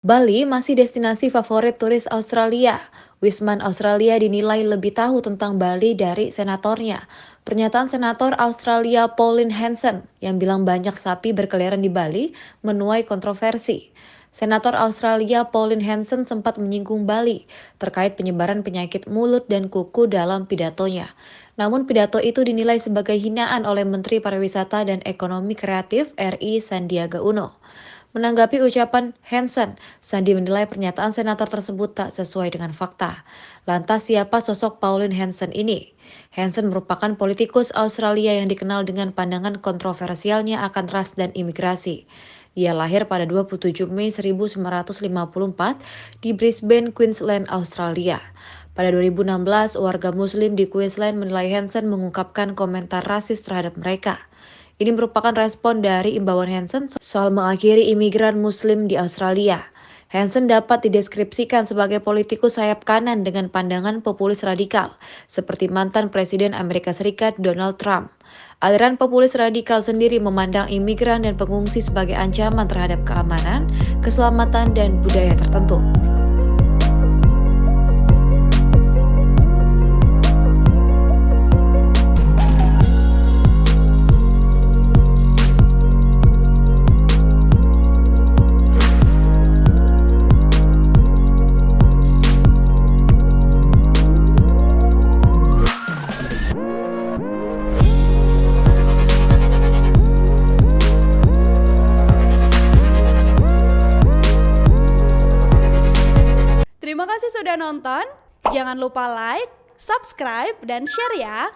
Bali masih destinasi favorit turis Australia. Wisman Australia dinilai lebih tahu tentang Bali dari senatornya. Pernyataan senator Australia Pauline Hanson yang bilang banyak sapi berkeliaran di Bali menuai kontroversi. Senator Australia Pauline Hanson sempat menyinggung Bali terkait penyebaran penyakit mulut dan kuku dalam pidatonya. Namun pidato itu dinilai sebagai hinaan oleh Menteri Pariwisata dan Ekonomi Kreatif RI Sandiaga Uno. Menanggapi ucapan Hansen, Sandi menilai pernyataan senator tersebut tak sesuai dengan fakta. Lantas siapa sosok Pauline Hansen ini? Hansen merupakan politikus Australia yang dikenal dengan pandangan kontroversialnya akan ras dan imigrasi. Ia lahir pada 27 Mei 1954 di Brisbane, Queensland, Australia. Pada 2016, warga Muslim di Queensland menilai Hansen mengungkapkan komentar rasis terhadap mereka. Ini merupakan respon dari imbauan Hansen soal mengakhiri imigran Muslim di Australia. Hansen dapat dideskripsikan sebagai politikus sayap kanan dengan pandangan populis radikal, seperti mantan Presiden Amerika Serikat Donald Trump. Aliran populis radikal sendiri memandang imigran dan pengungsi sebagai ancaman terhadap keamanan, keselamatan, dan budaya tertentu. Terima kasih sudah nonton. Jangan lupa like, subscribe, dan share ya.